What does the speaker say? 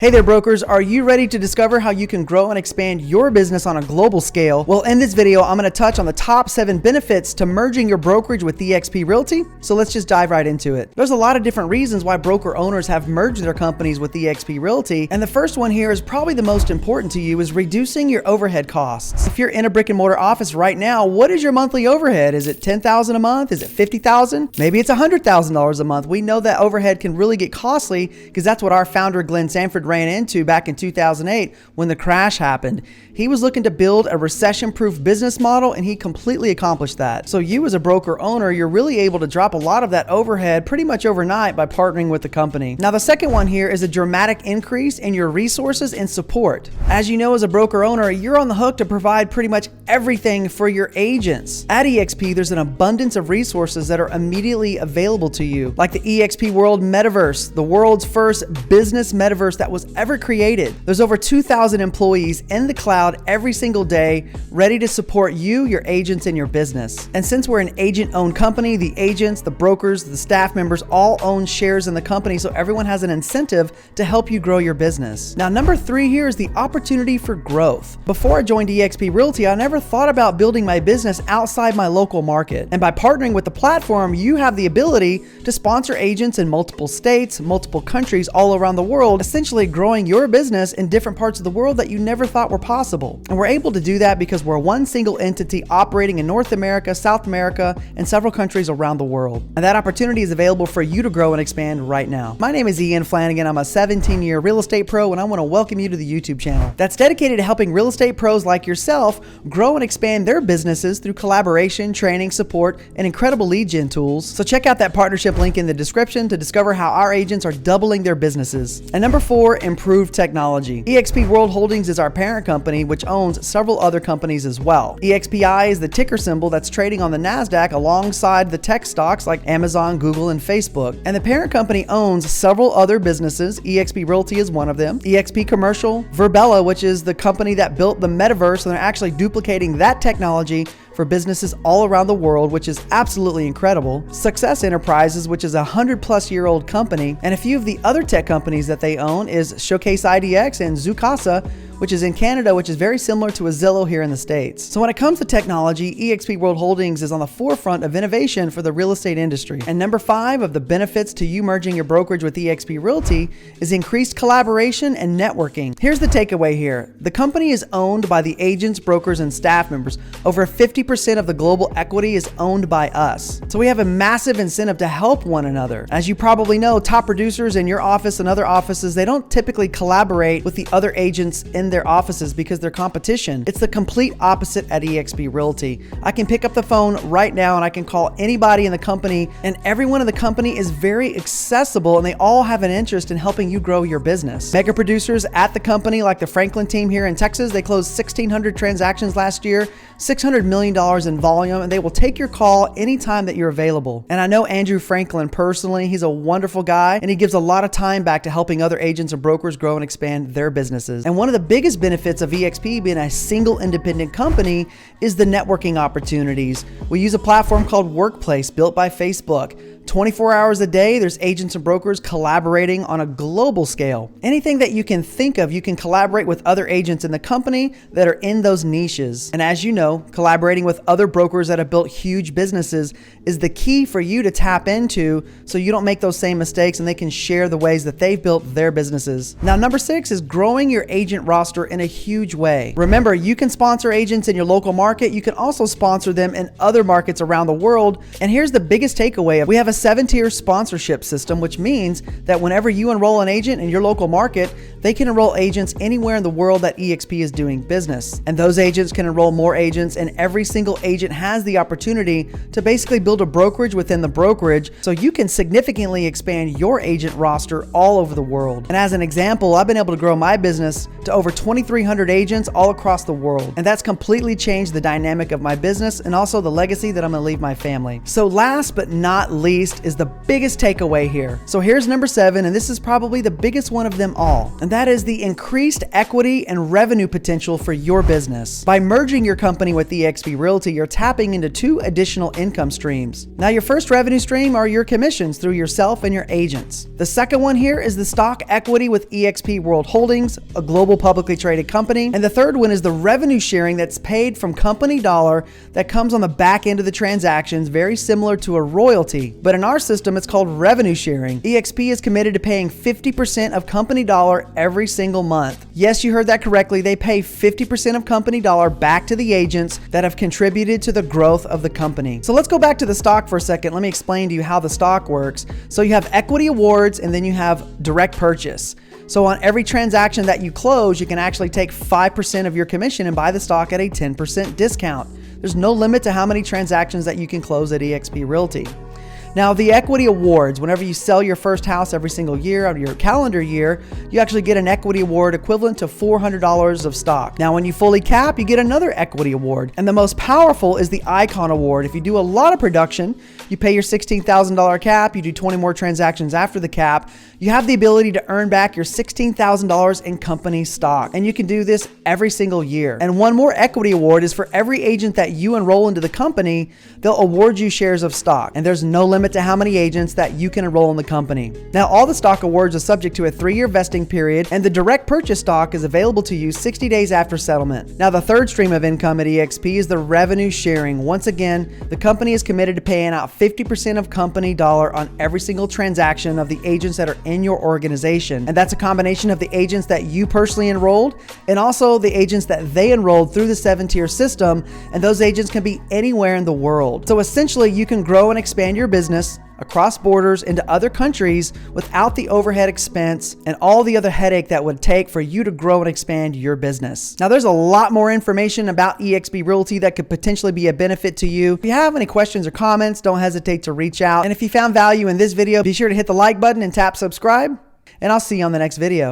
Hey there brokers, are you ready to discover how you can grow and expand your business on a global scale? Well, in this video, I'm going to touch on the top 7 benefits to merging your brokerage with eXp Realty. So let's just dive right into it. There's a lot of different reasons why broker owners have merged their companies with eXp Realty. And the first one here is probably the most important to you, is reducing your overhead costs. If you're in a brick and mortar office right now, what is your monthly overhead? Is it $10,000 a month? Is it $50,000? Maybe it's $100,000 a month. We know that overhead can really get costly because that's what our founder, Glenn Sanford, ran into back in 2008 when the crash happened. He was looking to build a recession-proof business model, and he completely accomplished that. So you as a broker owner, you're really able to drop a lot of that overhead pretty much overnight by partnering with the company. Now, the second one here is a dramatic increase in your resources and support. As you know, as a broker owner, you're on the hook to provide pretty much everything for your agents. At eXp, there's an abundance of resources that are immediately available to you, like the eXp World Metaverse, the world's first business metaverse that was ever created. There's over 2,000 employees in the cloud every single day, ready to support you, your agents, and your business. And since we're an agent-owned company, the agents, the brokers, the staff members all own shares in the company, so everyone has an incentive to help you grow your business. Now, number 3 here is the opportunity for growth. Before I joined eXp Realty, I never thought about building my business outside my local market. And by partnering with the platform, you have the ability to sponsor agents in multiple states, multiple countries all around the world, essentially growing your business in different parts of the world that you never thought were possible. And we're able to do that because we're one single entity operating in North America, South America, and several countries around the world. And that opportunity is available for you to grow and expand right now. My name is Ian Flanagan. I'm a 17-year real estate pro, and I want to welcome you to the YouTube channel that's dedicated to helping real estate pros like yourself grow and expand their businesses through collaboration, training, support, and incredible lead gen tools. So check out that partnership link in the description to discover how our agents are doubling their businesses. And number 4, improved technology. eXp World Holdings is our parent company, which owns several other companies as well. EXPI is the ticker symbol that's trading on the NASDAQ alongside the tech stocks like Amazon, Google, and Facebook. And the parent company owns several other businesses. eXp Realty is one of them. eXp Commercial, Verbella, which is the company that built the metaverse, and they're actually duplicating that technology for businesses all around the world, which is absolutely incredible. Success Enterprises, which is a 100-plus-year-old company, and a few of the other tech companies that they own is Showcase IDX and Zoocasa, which is in Canada, which is very similar to a Zillow here in the States. So when it comes to technology, eXp World Holdings is on the forefront of innovation for the real estate industry. And number 5 of the benefits to you merging your brokerage with eXp Realty is increased collaboration and networking. Here's the takeaway here. The company is owned by the agents, brokers, and staff members. Over 50% of the global equity is owned by us. So we have a massive incentive to help one another. As you probably know, top producers in your office and other offices, they don't typically collaborate with the other agents in their offices because they're competition. It's the complete opposite at eXp Realty. I can pick up the phone right now and I can call anybody in the company, and everyone in the company is very accessible, and they all have an interest in helping you grow your business. Mega producers at the company, like the Franklin team here in Texas, they closed 1,600 transactions last year, $600 million in volume, and they will take your call anytime that you're available. And I know Andrew Franklin personally. He's a wonderful guy, and he gives a lot of time back to helping other agents and brokers grow and expand their businesses. And one of the biggest benefits of eXp being a single independent company is the networking opportunities. We use a platform called Workplace built by Facebook. 24 hours a day, there's agents and brokers collaborating on a global scale. Anything that you can think of, you can collaborate with other agents in the company that are in those niches. And as you know, collaborating with other brokers that have built huge businesses is the key for you to tap into, so you don't make those same mistakes and they can share the ways that they've built their businesses. Now, number 6 is growing your agent roster in a huge way. Remember, you can sponsor agents in your local market. You can also sponsor them in other markets around the world. And here's the biggest takeaway. We have a 7-tier sponsorship system, which means that whenever you enroll an agent in your local market, they can enroll agents anywhere in the world that eXp is doing business. And those agents can enroll more agents, and every single agent has the opportunity to basically build a brokerage within the brokerage, so you can significantly expand your agent roster all over the world. And as an example, I've been able to grow my business to over 2,300 agents all across the world. And that's completely changed the dynamic of my business and also the legacy that I'm gonna leave my family. So last but not least is the biggest takeaway here. So here's number 7, and this is probably the biggest one of them all. And and that is the increased equity and revenue potential for your business. By merging your company with eXp Realty, you're tapping into 2 additional income streams. Now, your first revenue stream are your commissions through yourself and your agents. The second one here is the stock equity with eXp World Holdings, a global publicly traded company. And the third one is the revenue sharing that's paid from company dollar that comes on the back end of the transactions, very similar to a royalty. But in our system, it's called revenue sharing. eXp is committed to paying 50% of company dollar every single month. Yes, you heard that correctly. They pay 50% of company dollar back to the agents that have contributed to the growth of the company. So let's go back to the stock for a second. Let me explain to you how the stock works. So you have equity awards and then you have direct purchase. So on every transaction that you close, you can actually take 5% of your commission and buy the stock at a 10% discount. There's no limit to how many transactions that you can close at eXp Realty. Now, the equity awards, whenever you sell your first house every single year out of your calendar year, you actually get an equity award equivalent to $400 of stock. Now, when you fully cap, you get another equity award. And the most powerful is the Icon Award. If you do a lot of production, you pay your $16,000 cap, you do 20 more transactions after the cap, you have the ability to earn back your $16,000 in company stock. And you can do this every single year. And one more equity award is for every agent that you enroll into the company, they'll award you shares of stock. And there's no limit to how many agents that you can enroll in the company. Now, all the stock awards are subject to a 3-year vesting period, and the direct purchase stock is available to you 60 days after settlement. Now, the third stream of income at eXp is the revenue sharing. Once again, the company is committed to paying out 50% of company dollar on every single transaction of the agents that are in your organization. And that's a combination of the agents that you personally enrolled and also the agents that they enrolled through the 7-tier system. And those agents can be anywhere in the world. So essentially, you can grow and expand your business across borders into other countries without the overhead expense and all the other headache that would take for you to grow and expand your business. Now, there's a lot more information about eXp Realty that could potentially be a benefit to you. If you have any questions or comments, don't hesitate to reach out. And if you found value in this video, be sure to hit the like button and tap subscribe, and I'll see you on the next video.